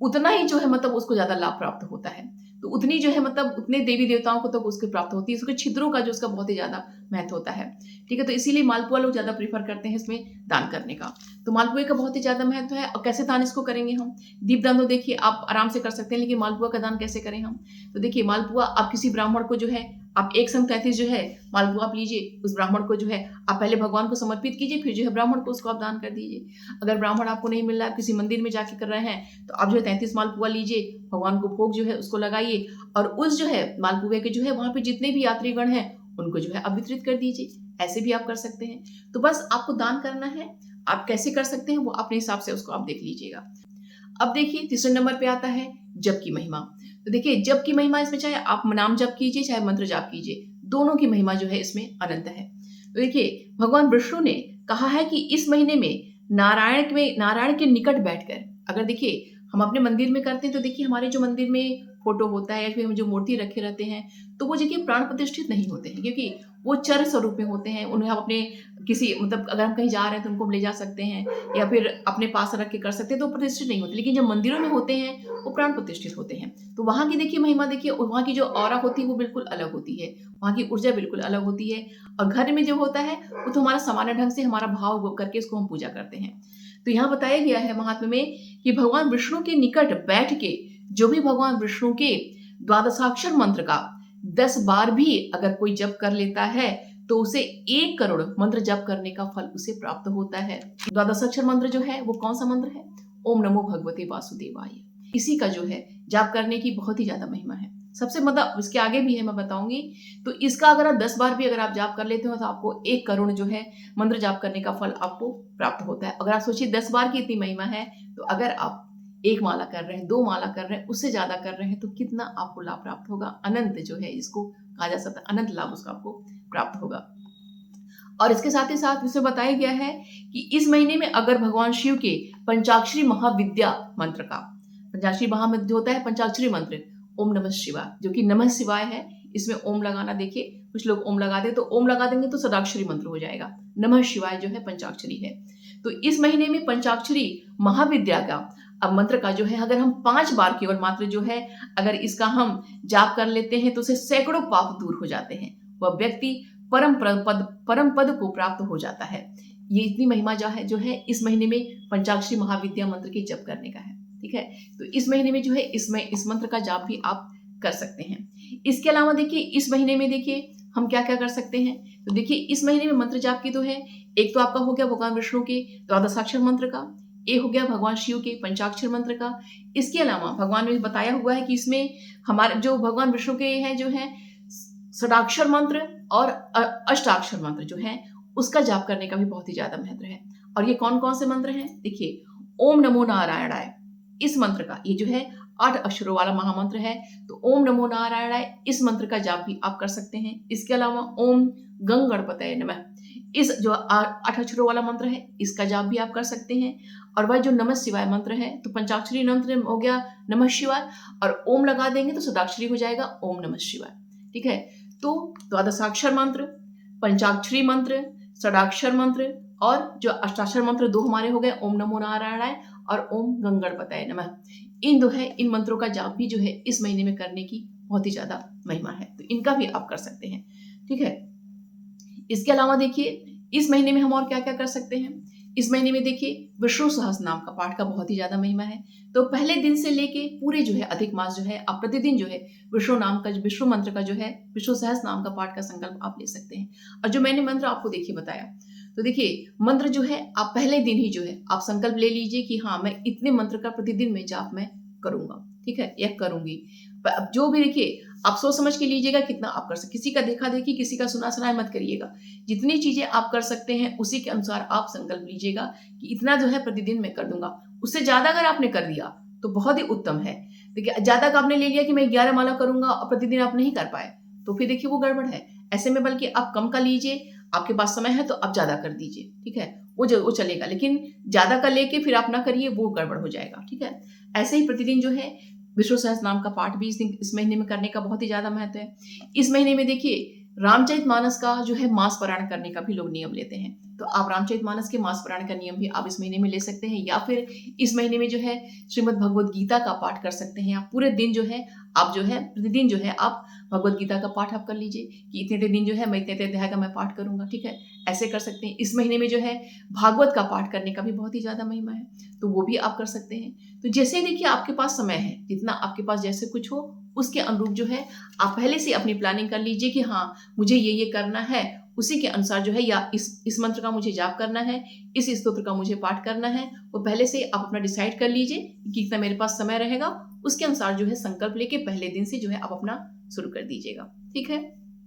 उतना ही जो है मतलब उसको ज्यादा लाभ प्राप्त होता है। तो उतनी जो है मतलब उतने देवी देवताओं को तो उसकी प्राप्त होती है, उसके छिद्रों का जो उसका बहुत ही ज्यादा महत्व होता है, ठीक है। तो इसीलिए मालपुआ लोग ज्यादा प्रीफर करते हैं इसमें दान करने का। तो मालपुए का बहुत ही ज्यादा महत्व है। और कैसे दान इसको करेंगे हम? दीपदान तो देखिए आप आराम से कर सकते हैं, लेकिन मालपुआ का दान कैसे करें हम? तो देखिए मालपुआ आप किसी ब्राह्मण को जो है आप एक संग 33 जो है मालपुआ आप लीजिए, उस ब्राह्मण को जो है आप पहले भगवान को समर्पित कीजिए, फिर जो है ब्राह्मण को उसको आप दान कर दीजिए। अगर ब्राह्मण आपको नहीं मिल रहा है, किसी मंदिर में जाके कर रहे हैं, तो आप जो है 33 मालपुआ लीजिए, भगवान को भोग जो है उसको लगाइए और उस जो है मालपुए के जो है वहां पे जितने भी यात्रीगण हैं उनको जो है आप वितरित कर दीजिए। ऐसे भी आप कर सकते हैं। तो बस आपको दान करना है, आप कैसे कर सकते हैं वो अपने हिसाब से उसको आप देख लीजिएगा। अब देखिए तीसरे नंबर पे आता है जप की महिमा। तो देखिए जप की महिमा इसमें चाहे आप नाम जप कीजिए चाहे मंत्र जाप कीजिए, दोनों की महिमा जो है इसमें अनंत है। तो देखिए भगवान विष्णु ने कहा है कि इस महीने में नारायण के निकट बैठकर, अगर देखिए हम अपने मंदिर में करते हैं तो देखिए हमारे जो मंदिर में फोटो होता है या फिर हम जो मूर्ति रखे रहते हैं तो वो देखिए प्राण प्रतिष्ठित नहीं होते हैं, क्योंकि वो चर स्वरूप में होते हैं। उन्हें हम अपने किसी मतलब अगर हम कहीं जा रहे हैं तो उनको हम ले जा सकते हैं या फिर अपने पास रख के कर सकते हैं, तो प्रतिष्ठित नहीं होते। लेकिन जब मंदिरों में होते हैं वो प्राण प्रतिष्ठित होते हैं। तो वहाँ की देखिए महिमा, देखिए वहाँ की जो ऑरा होती है वो बिल्कुल अलग होती है, वहाँ की ऊर्जा बिल्कुल अलग होती है। और घर में जो होता है वो तो हमारा सामान्य ढंग से हमारा भाव करके इसको हम पूजा करते हैं। तो यहाँ बताया गया है महात्म्य में कि भगवान विष्णु के निकट बैठ के जो भी भगवान विष्णु के द्वादशाक्षर मंत्र का 10 बार भी अगर कोई जप कर लेता है तो उसे 1 करोड़ मंत्र जप करने का फल उसे प्राप्त होता है। द्वादशाक्षर मंत्र जो है वो कौन सा मंत्र है? ओम नमो भगवते वासुदेवाय। इसी का जो है जाप करने की बहुत ही ज्यादा महिमा है। सबसे मतलब इसके आगे भी है, मैं बताऊंगी। तो इसका अगर आप 10 बार भी अगर आप जाप कर लेते हो तो आपको 1 करोड़ जो है मंत्र जाप करने का फल आपको प्राप्त होता है। अगर आप सोचिए 10 बार की इतनी महिमा है, तो अगर आप 1 माला कर रहे हैं, 2 माला कर रहे हैं, उससे ज्यादा कर रहे हैं, तो कितना आपको लाभ प्राप्त होगा। अनंत जो है इसको कहा जा सकता है, अनंत लाभ उसका आपको प्राप्त होगा। और इसके साथ ही साथ इसमें बताया गया है कि इस महीने में अगर भगवान शिव के पंचाक्षरी महाविद्या मंत्र का, पंचाक्षरी महाविद्या होता है पंचाक्षरी मंत्र ओम नमः शिवाय, जो कि नमः शिवाय है, इसमें ओम लगाना, देखिए कुछ लोग ओम लगा दे तो ओम लगा देंगे तो सदाक्षरी मंत्र हो जाएगा। नमः शिवाय जो है पंचाक्षरी है। तो इस महीने में पंचाक्षरी महाविद्या का अब मंत्र का जो है अगर हम 5 बार केवल मात्र जो है अगर इसका हम जाप कर लेते हैं तो उसे सैकड़ों पाप दूर हो जाते हैं। वह व्यक्ति परम पद को प्राप्त हो जाता है। ये इतनी महिमा जो है इस महीने में पंचाक्षरी महाविद्या मंत्र के जप करने का है। ठीक है, तो इस महीने में जो है इस मंत्र का जाप भी आप कर सकते हैं। इसके अलावा देखिए इस महीने में देखिए हम क्या क्या कर सकते हैं। तो देखिए इस महीने में मंत्र जाप की तो है, एक तो आपका हो गया भगवान विष्णु के द्वादशाक्षर मंत्र का, एक हो गया भगवान शिव के पंचाक्षर मंत्र का। इसके अलावा भगवान ने बताया हुआ है कि इसमें हमारे जो भगवान विष्णु के हैं जो है षडाक्षर मंत्र और अष्टाक्षर मंत्र जो है उसका जाप करने का भी बहुत ही ज्यादा महत्व है। और ये कौन कौन से मंत्र हैं? देखिए ओम नमो नारायणाय, इस मंत्र का ये जो है 8 अक्षरों वाला महामंत्र है। तो ओम नमो नारायणाय इस मंत्र का जाप भी आप कर सकते हैं। इसके अलावा ओम गंग गणपतये नमः, इस जो 8 अक्षरों वाला मंत्र है इसका जाप भी आप कर सकते हैं। और वह जो नमः शिवाय मंत्र है तो पंचाक्षरी मंत्र हो गया नमः शिवाय, और ओम लगा देंगे तो सदाक्षरी हो जाएगा ओम नमः शिवाय। ठीक है, तो द्वादशाक्षर मंत्र, पंचाक्षरी मंत्र, षडाक्षर मंत्र और जो अष्टाक्षर मंत्र 2 हमारे हो गए ओम नमो नारायणाय और ओम गंग गणपतये नमः, इन दो है, इन मंत्रों का जाप भी जो है इस महीने में करने की बहुत ही ज्यादा महिमा है। तो इनका भी आप कर सकते हैं। ठीक है, इसके अलावा देखिए इस महीने में हम और क्या क्या कर सकते हैं। इस महीने में देखिए विष्णु सहस्त्र नाम का पाठ का बहुत ही ज्यादा महिमा है। तो पहले दिन से लेके पूरे जो है अधिक मास जो है आप प्रतिदिन जो है विष्णु नाम का, विष्णु मंत्र का जो है विष्णु सहस्त्र नाम का पाठ का संकल्प आप ले सकते हैं। और जो मैंने मंत्र आपको देखिए बताया, तो देखिए मंत्र जो है आप पहले दिन ही जो है आप संकल्प ले लीजिए कि हाँ मैं इतने मंत्र का प्रतिदिन में जाप मैं करूंगा। ठीक है, या करूंगी। अब जो भी देखिए आप सोच समझ के लीजिएगा कितना आप कर सकते, किसी का देखा देखी किसी का सुना सुनाया मत करिएगा। जितनी चीजें आप कर सकते हैं उसी के अनुसार आप संकल्प लीजिएगा कि इतना जो है प्रतिदिन मैं कर दूंगा। उससे ज्यादा अगर आपने कर दिया तो बहुत ही उत्तम है। देखिए ज्यादा का आपने ले लिया कि मैं 11 माला करूंगा और प्रतिदिन आप नहीं कर पाए तो फिर देखिए वो गड़बड़ है। ऐसे में बल्कि आप कम का लीजिए, आपके पास समय है तो आप ज्यादा कर दीजिए। ठीक है, वो चलेगा, लेकिन ज्यादा का लेके फिर आप ना करिए, वो गड़बड़ हो जाएगा। ठीक है, ऐसे ही प्रतिदिन जो है विष्णु सहस्त्र नाम का पाठ भी इस महीने में करने का बहुत ही ज्यादा महत्व है। इस महीने में देखिए रामचरितमानस का जो है मास पारायण करने का भी लोग नियम लेते हैं। तो आप रामचरितमानस के मास पारायण का नियम भी आप इस महीने में ले सकते हैं, या फिर इस महीने में जो है श्रीमद् भगवद गीता का पाठ कर सकते हैं। आप पूरे दिन जो है आप जो है प्रतिदिन जो है आप भगवद गीता का पाठ आप कर लीजिए कि इतने दिन जो है मैं इतने अध्याय का मैं पाठ करूंगा। ठीक है, ऐसे कर सकते हैं। इस महीने में जो है भागवत का पाठ करने का भी बहुत ही ज्यादा महिमा है, तो वो भी आप कर सकते हैं। तो जैसे देखिए आपके पास समय है, जितना आपके पास जैसे कुछ हो उसके अनुरूप जो है आप पहले से अपनी प्लानिंग कर लीजिए कि हाँ मुझे ये करना है, उसी के अनुसार जो है या इस मंत्र का मुझे जाप करना है, इस स्तोत्र का मुझे पाठ करना है, वो पहले से आप अपना डिसाइड कर लीजिए कि कितना मेरे पास समय रहेगा। उसके अनुसार जो है संकल्प लेके पहले दिन से जो है आप अपना शुरू कर दीजिएगा। ठीक है,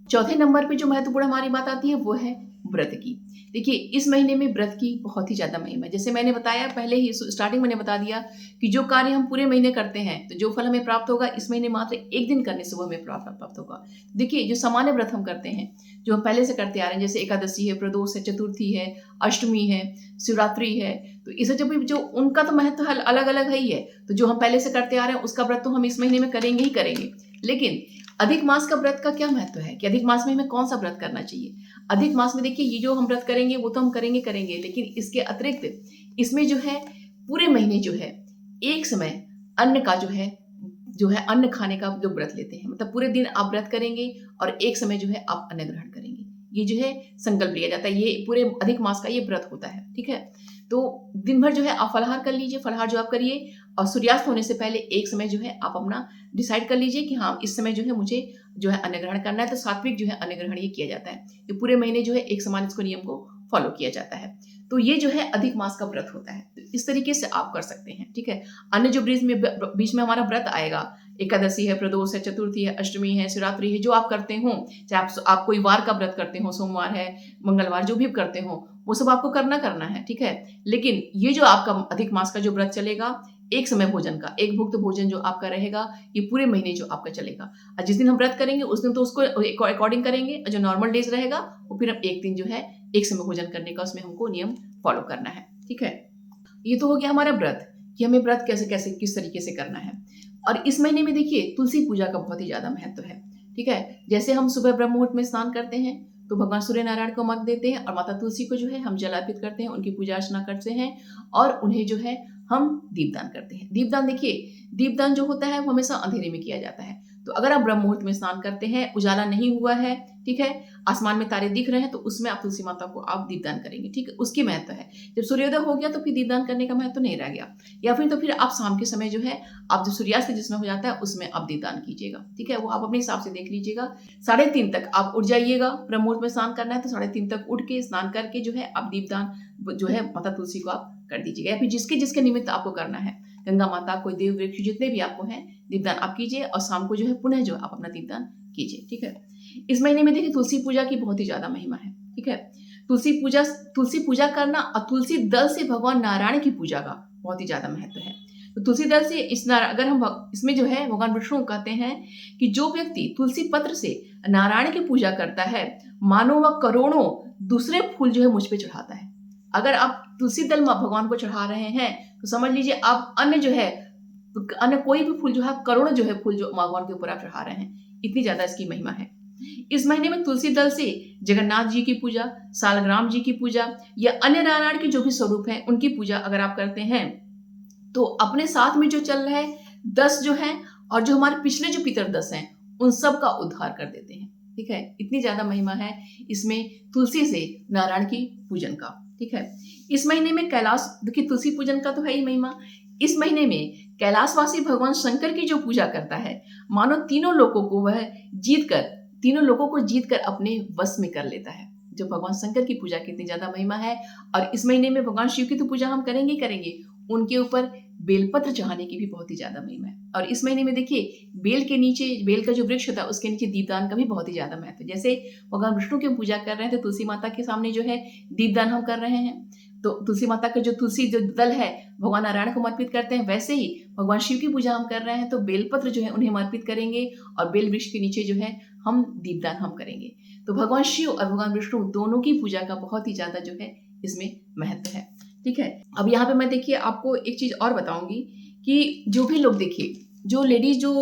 चौथे नंबर पे जो महत्वपूर्ण हमारी बात आती है वो है व्रत की। देखिए इस महीने में व्रत की बहुत ही ज़्यादा महिमा है। जैसे मैंने बताया पहले ही स्टार्टिंग मैंने बता दिया कि जो कार्य हम पूरे महीने करते हैं तो जो फल हमें प्राप्त होगा इस महीने मात्र एक दिन करने से वो हमें प्राप्त होगा। देखिए जो सामान्य व्रत हम करते हैं जो हम पहले से करते आ रहे हैं, जैसे एकादशी है, प्रदोष है, चतुर्थी है, अष्टमी है, शिवरात्रि है, तो इसे जब भी जो उनका तो महत्व अलग अलग है ही है, तो जो हम पहले से करते आ रहे हैं उसका व्रत तो हम इस महीने में करेंगे ही करेंगे। लेकिन अधिक मास का व्रत का क्या महत्व है कि अधिक मास में हमें कौन सा व्रत करना चाहिए। अधिक मास में देखिए ये जो हम व्रत करेंगे वो तो हम करेंगे, लेकिन इसके अतिरिक्त इसमें जो है पूरे महीने जो है एक समय अन्न का जो है अन्न खाने का जो व्रत लेते हैं, मतलब पूरे दिन आप व्रत करेंगे और एक समय जो है आप अन्न ग्रहण करेंगे। ये जो है संकल्प लिया जाता है, ये पूरे अधिक मास का ये व्रत होता है। ठीक है, तो दिन भर जो है आप फलाहार कर लीजिए, फलाहार जो आप करिए और सूर्यास्त होने से पहले एक समय जो है आप अपना डिसाइड कर लीजिए कि हाँ इस समय जो है मुझे जो है अन्न ग्रहण करना है। तो सात्विक जो है अन्न ग्रहण ये किया जाता है, ये पूरे महीने जो है एक समान इसको नियम को फॉलो किया जाता है। तो ये जो है अधिक मास का व्रत होता है, तो इस तरीके से आप कर सकते हैं। ठीक है, अन्य जो बीच में हमारा व्रत आएगा, एकादशी है, प्रदोष है, चतुर्थी है, अष्टमी है, शिवरात्रि है, जो आप करते हो, चाहे आप कोई वार का व्रत करते हो, सोमवार है, मंगलवार, जो भी करते हो वो सब आपको करना है। ठीक है, लेकिन ये जो आपका अधिक मास का जो व्रत चलेगा एक समय भोजन का, एक भुक्त भोजन जो आपका रहेगा ये पूरे महीने जो आपका चलेगा। और जिस दिन हम व्रत करेंगे उस दिन तो उसको अकॉर्डिंग करेंगे, और जो नॉर्मल डेज रहेगा वो फिर हम एक दिन जो है एक समय भोजन करने का उसमें हमको नियम फॉलो करना है। ठीक है, ये तो हो गया हमारा व्रत कि हमें व्रत कैसे कैसे किस तरीके से करना है। और इस महीने में देखिए तुलसी पूजा का बहुत ही ज्यादा महत्व है। ठीक है, जैसे हम सुबह ब्रह्म मुहूर्त में स्नान करते हैं तो भगवान सूर्य नारायण को मत देते हैं और माता तुलसी को जो है हम जल अर्पित करते हैं, उनकी पूजा अर्चना करते हैं और उन्हें जो है हम दीपदान करते हैं। दीपदान देखिए, दीपदान जो होता है वो हमेशा अंधेरे में किया जाता है। तो अगर आप ब्रह्म मुहूर्त में स्नान करते हैं, उजाला नहीं हुआ है, ठीक है, आसमान में तारे दिख रहे हैं, तो उसमें आप तुलसी माता को आप दीपदान करेंगे। ठीक है, उसकी महत्व है। जब सूर्योदय हो गया तो फिर दीपदान करने का महत्व नहीं रह गया, या फिर तो फिर आप शाम के समय जो है आप जो सूर्यास्त जिसमें हो जाता है उसमें आप दीपदान कीजिएगा। ठीक है, वो आप अपने हिसाब से देख लीजिएगा। 3:30 तक आप उठ जाइएगा, ब्रह्म मुहूर्त में स्नान करना है तो 3:30 तक उठ के स्नान करके जो है आप दीपदान जो है माता तुलसी को आप कर दीजिएगा, या फिर जिसके जिसके निमित्त आपको करना है, गंगा माता, कोई देव वृक्ष, जितने भी आपको हैं, दीपदान आप कीजिए और शाम को जो है पुनः जो आप अपना दीपदान कीजिए। ठीक है, इस महीने में देखिए तुलसी पूजा की बहुत ही ज्यादा महिमा है। ठीक है, तुलसी पूजा करना और तुलसी दल से भगवान नारायण की पूजा का बहुत ही ज्यादा महत्व है। तो तुलसी दल से अगर हम इसमें जो है भगवान विष्णु कहते हैं कि जो व्यक्ति तुलसी पत्र से नारायण की पूजा करता है मानो वह करोड़ों दूसरे फूल जो है मुझ पे चढ़ाता है। अगर आप तुलसी दल भगवान को चढ़ा रहे हैं तो समझ लीजिए आप अन्य कोई भी फूल जो है करोड़ों जो है फूल जो भगवान के ऊपर आप चढ़ा रहे हैं, इतनी ज्यादा इसकी महिमा है। इस महीने में तुलसी दल से जगन्नाथ जी की पूजा, सालग्राम जी की पूजा या अन्य नारायण के जो भी स्वरूप हैं उनकी पूजा अगर आप करते हैं तो अपने साथ में जो चल रहे 10 जो हैं और जो हमारे पिछले जो पितर 10 हैं उन सब का उद्धार कर देते हैं। ठीक है, इतनी ज्यादा महिमा है इसमें तुलसी से नारायण की पूजन का। ठीक है, इस महीने में कैलाश, देखिए तुलसी पूजन का तो है ही महिमा, इस महीने में कैलाशवासी भगवान शंकर की जो पूजा करता है मानो तीनों लोगों को जीत कर अपने वश में कर लेता है। जो भगवान शंकर की पूजा की इतनी ज्यादा महिमा है। और इस महीने में भगवान शिव की तो पूजा हम करेंगे, उनके ऊपर बेलपत्र चढ़ाने की भी बहुत ही ज्यादा महिमा है। और इस महीने में देखिए बेल के नीचे, बेल का जो वृक्ष होता है उसके नीचे दीपदान का भी बहुत ही ज्यादा महत्व है। जैसे भगवान विष्णु की पूजा कर रहे हैं तो तुलसी माता के सामने जो है दीपदान हम कर रहे हैं, तो तुलसी माता का जो तुलसी जो दल है भगवान नारायण को समर्पित करते हैं, वैसे ही भगवान शिव की पूजा हम कर रहे हैं तो बेलपत्र जो है उन्हें समर्पित करेंगे और बेल वृक्ष के नीचे जो है हम दीपदान हम करेंगे। तो भगवान शिव और भगवान विष्णु दोनों की पूजा का बहुत ही ज्यादा जो है इसमें महत्व है। ठीक है, अब यहाँ पे मैं देखिए आपको एक चीज और बताऊंगी कि जो भी लोग देखिए, जो लेडीज जो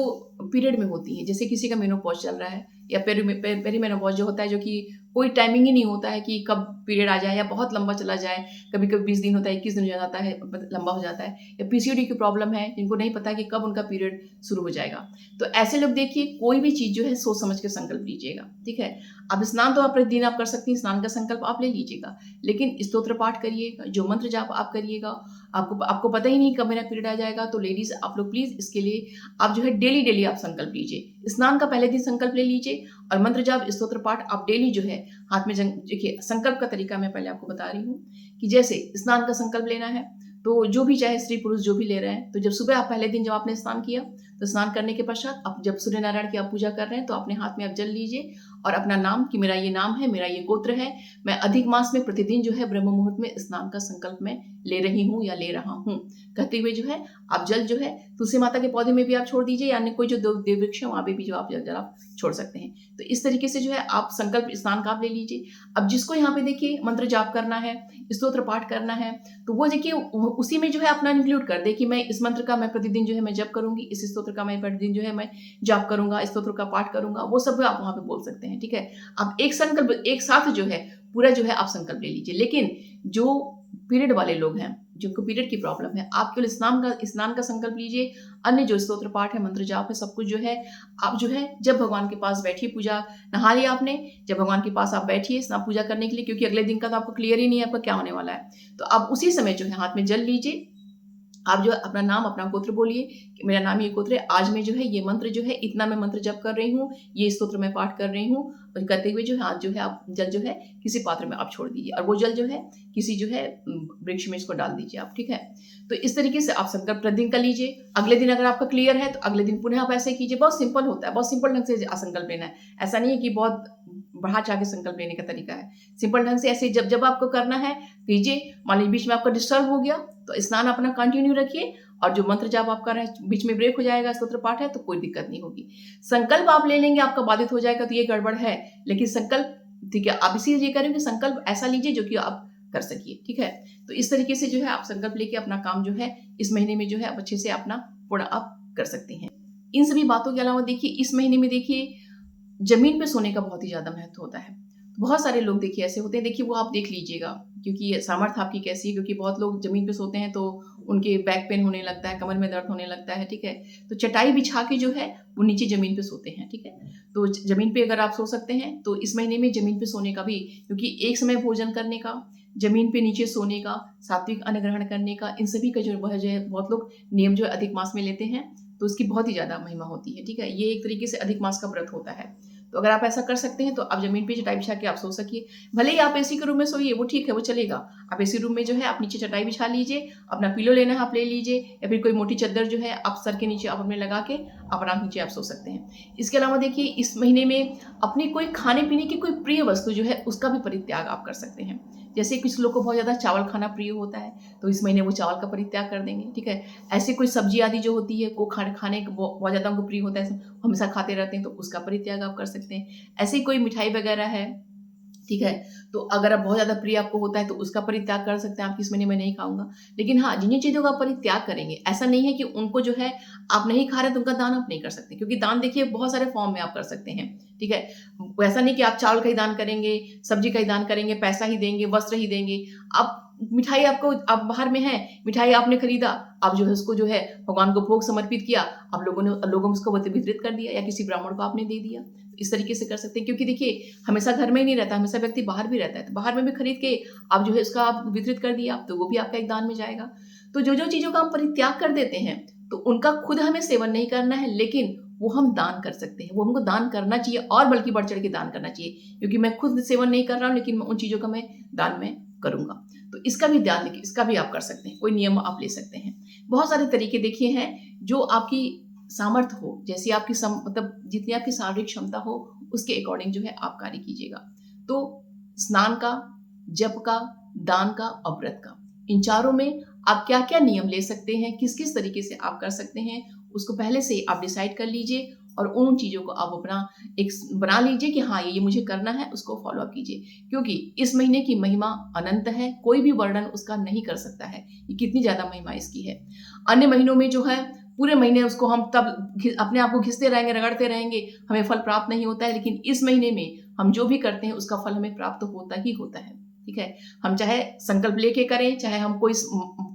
पीरियड में होती हैं, जैसे किसी का मेनोपॉज चल रहा है या पेरीमेनोपॉज जो होता है, जो कि कोई टाइमिंग ही नहीं होता है कि कब पीरियड आ जाए या बहुत लंबा चला जाए, कभी कभी 20 दिन होता है, 21 दिन हो जाता है, लंबा हो जाता है, या पीसीओडी की प्रॉब्लम है जिनको नहीं पता कि कब उनका पीरियड शुरू हो जाएगा। तो ऐसे लोग देखिए कोई भी चीज जो है सोच समझ के संकल्प लीजिएगा। ठीक है, अब स्नान तो आप प्रतिदिन आप कर सकती हैं, स्नान का संकल्प आप ले लीजिएगा, लेकिन स्तोत्र पाठ करिएगा, जो मंत्र जाप आप करिएगा, आपको पता ही नहीं कब मेरा पीरियड आ जाएगा। तो लेडीज आप लोग प्लीज इसके लिए आप जो है डेली आप संकल्प लीजिए। स्नान का पहले दिन संकल्प ले लीजिए और मंत्र जाप स्तोत्र पाठ आप डेली जो है हाथ में देखिए। संकल्प का तरीका मैं पहले आपको बता रही हूँ कि जैसे स्नान का संकल्प लेना है तो जो भी चाहे स्त्री पुरुष जो भी ले रहे हैं, तो जब सुबह आप पहले दिन जब आपने स्नान किया तो स्नान करने के पश्चात अब जब सूर्य नारायण की आप पूजा कर रहे हैं तो अपने हाथ में आप जल लीजिए और अपना नाम कि मेरा ये नाम है, मेरा ये गोत्र है, मैं अधिक मास में प्रतिदिन जो है ब्रह्म मुहूर्त में स्नान का संकल्प मैं ले रही हूँ या ले रहा हूँ कहते हुए जो है आप जल जो है तुलसी माता के पौधे में भी आप छोड़ दीजिए, यानी कोई जो देव वृक्ष है वहां पे भी जो आप जल आप छोड़ सकते हैं। तो इस तरीके से जो है आप संकल्प स्नान का आप ले लीजिए। अब जिसको यहाँ पे देखिए मंत्र जाप करना है, स्तोत्र पाठ करना है, तो वो देखिए उसी में जो है अपना इंक्लूड कर दे कि मैं इस मंत्र का मैं प्रतिदिन जो है मैं जप करूंगी, इस स्तोत्र का मैं प्रतिदिन जो है मैं जाप करूंगा, स्तोत्र का पाठ करूंगा, वो सब आप वहां पे बोल सकते हैं। ठीक है, आप एक संकल्प एक साथ जो है पूरा जो है आप संकल्प ले लीजिए। लेकिन जो पीरियड वाले लोग हैं, जिनको पीरियड की प्रॉब्लम है, आप केवल स्नान का संकल्प लीजिए। अन्य जो स्तोत्र पाठ है, मंत्र जाप है, सब कुछ जो है आप जो है जब भगवान के पास बैठिए, पूजा नहा लिया आपने, जब भगवान के पास आप बैठिए स्नान पूजा करने के लिए, क्योंकि अगले दिन का तो आपको क्लियर ही नहीं है आपका क्या होने वाला है, तो आप उसी समय जो है हाथ में जल लीजिए। आप जो है अपना नाम अपना गोत्र बोलिए कि मेरा नाम ये गोत्र है, आज मैं जो है ये मंत्र जो है इतना मैं मंत्र जप कर रही हूँ, ये स्तोत्र मैं पाठ कर रही हूँ, और करते हुए जो है हाथ जो है आप जल जो है किसी पात्र में आप छोड़ दीजिए और वो जल जो है किसी जो है वृक्ष में इसको डाल दीजिए आप। ठीक है, तो इस तरीके से आप संकल्प प्रतिदिन कर लीजिए। अगले दिन अगर आपका क्लियर है तो अगले दिन पुनः आप ऐसे कीजिए। बहुत सिंपल होता है, बहुत सिंपल ढंग से संकल्प लेना है। ऐसा नहीं है कि बहुत बढ़ा चाह के संकल्प लेने का तरीका है, सिंपल ढंग से ऐसे जब आपको करना है कीजिए। मान लीजिए बीच में आपका डिस्टर्ब हो गया तो स्नान अपना कंटिन्यू रखिए, और जो मंत्र जाप आप कर रहे हैं बीच में ब्रेक हो जाएगा, स्तोत्र पाठ है तो कोई दिक्कत नहीं होगी। संकल्प आप ले लेंगे आपका बाधित हो जाएगा तो ये गड़बड़ है, लेकिन संकल्प ठीक है आप इसीलिए करेंगे, संकल्प ऐसा लीजिए जो कि आप कर सकिए। ठीक है, तो इस तरीके से जो है आप संकल्प लेके अपना काम जो है इस महीने में जो है आप अच्छे से अपना पूरा आप कर सकते हैं। इन सभी बातों के अलावा देखिए इस महीने में देखिए जमीन पे सोने का बहुत ही ज्यादा महत्व होता है। बहुत सारे लोग देखिए ऐसे होते हैं, देखिए वो आप देख लीजिएगा क्योंकि सामर्थ्य आपकी कैसी है, क्योंकि बहुत लोग जमीन पे सोते हैं तो उनके बैक पेन होने लगता है, कमर में दर्द होने लगता है। ठीक है, तो चटाई बिछा के जो है वो नीचे जमीन पे सोते हैं। ठीक है, तो जमीन पे अगर आप सो सकते हैं तो इस महीने में जमीन पे सोने का भी, क्योंकि एक समय भोजन करने का, जमीन पे नीचे सोने का, सात्विक अन्न ग्रहण करने का, इन सभी का जो है बहुत लोग नियम जो है अधिक मास में लेते हैं, तो उसकी बहुत ही ज्यादा महिमा होती है। ठीक है, ये एक तरीके से अधिक मास का व्रत होता है। तो अगर आप ऐसा कर सकते हैं तो आप जमीन पे चटाई बिछा के आप सो सकिए। भले ही आप एसी के रूम में सोइए, वो ठीक है, वो चलेगा। आप एसी रूम में जो है आप नीचे चटाई बिछा लीजिए, अपना पिलो लेना है आप ले लीजिए, या फिर कोई मोटी चादर जो है आप सर के नीचे आप अपने लगा के अपना नीचे आप सो सकते हैं। इसके अलावा देखिए इस महीने में अपनी कोई खाने पीने की कोई प्रिय वस्तु जो है उसका भी परित्याग आप कर सकते हैं। जैसे कुछ लोग को बहुत ज़्यादा चावल खाना प्रिय होता है तो इस महीने वो चावल का परित्याग कर देंगे। ठीक है, ऐसे कोई सब्जी आदि जो होती है वो खाने बहुत ज़्यादा उनको प्रिय होता है, हमेशा खाते रहते हैं, तो उसका परित्याग आप कर सकते हैं। ऐसे ही कोई मिठाई वगैरह है, ठीक है, तो अगर आप बहुत ज्यादा प्रिय आपको होता है तो उसका परित्याग कर सकते हैं आप, किस महीने में नहीं खाऊंगा। लेकिन हाँ, जिन चीजों का परित्याग करेंगे, ऐसा नहीं है कि उनको जो है आप नहीं खा रहे तो उनका दान आप नहीं कर सकते, क्योंकि दान देखिए बहुत सारे फॉर्म में आप कर सकते हैं। ठीक है, वैसा नहीं कि आप चावल का ही दान करेंगे, सब्जी का ही दान करेंगे, पैसा ही देंगे, वस्त्र ही देंगे। आप मिठाई आपको, आप बाहर में है, मिठाई आपने खरीदा, आप जो है उसको जो है भगवान को भोग समर्पित किया, आप लोगों में उसको वितरित कर दिया, या किसी ब्राह्मण को आपने दे दिया। इस तरीके से कर सकते हैं, क्योंकि देखिए हमेशा घर में ही नहीं रहता, हमेशा व्यक्ति बाहर भी रहता है, तो बाहर में भी खरीद के आप जो है उसका आप वितरित कर दिया, तो वो भी आपका एक दान में जाएगा। तो जो जो चीजों का हम परित्याग कर देते हैं तो उनका खुद हमें सेवन नहीं करना है, लेकिन वो हम दान कर सकते हैं, वो हमको दान करना चाहिए, और बल्कि बढ़ चढ़ के दान करना चाहिए, क्योंकि मैं खुद सेवन नहीं कर रहा हूँ लेकिन उन चीजों का मैं दान में करूंगा। तो इसका भी ध्यान रखिए, इसका भी आप कर सकते हैं, कोई नियम आप ले सकते हैं। बहुत सारे तरीके देखिए हैं जो आपकी सामर्थ्य हो, जैसी आपकी मतलब जितनी आपकी शारीरिक क्षमता हो उसके अकॉर्डिंग जो है आप कार्य कीजिएगा। तो स्नान का, जप का, दान का और व्रत का, इन चारों में आप क्या क्या नियम ले सकते हैं, किस किस तरीके से आप कर सकते हैं, उसको पहले से आप डिसाइड कर लीजिए, और उन चीजों को आप अपना एक बना लीजिए कि हाँ ये मुझे करना है, उसको फॉलो अप कीजिए। क्योंकि इस महीने की महिमा अनंत है, कोई भी वर्णन उसका नहीं कर सकता है, ये कितनी ज्यादा महिमा इसकी है। अन्य महीनों में जो है पूरे महीने उसको हम तब अपने आप को घिसते रहेंगे, रगड़ते रहेंगे, हमें फल प्राप्त नहीं होता है, लेकिन इस महीने में हम जो भी करते हैं उसका फल हमें प्राप्त होता ही होता है। ठीक है, हम चाहे संकल्प लेके करें, चाहे हम कोई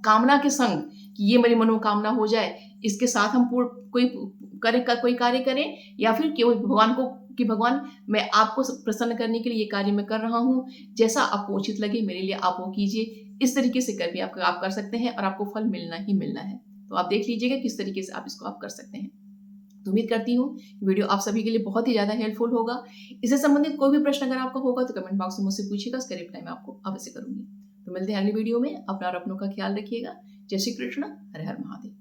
कामना के संग कि ये मेरी मनोकामना हो जाए, इसके साथ हम कोई कार्य करें, या फिर केवल भगवान को कि भगवान मैं आपको प्रसन्न करने के लिए ये कार्य मैं कर रहा हूँ, जैसा आपको उचित लगे मेरे लिए आप वो कीजिए। इस तरीके से कर भी आप कर सकते हैं और आपको फल मिलना ही मिलना है। तो आप देख लीजिएगा किस तरीके से आप इसको आप कर सकते हैं। तो उम्मीद करती हूँ वीडियो आप सभी के लिए बहुत ही ज़्यादा हेल्पफुल होगा। इससे संबंधित कोई भी प्रश्न अगर आपका होगा तो कमेंट बॉक्स में मुझसे पूछिएगा, उसका रिप्लाई मैं आपको अवश्य करूंगी। तो मिलते हैं अगली वीडियो में, अपना और अपनों का ख्याल रखिएगा। जय श्री कृष्ण, हर हर महादेव।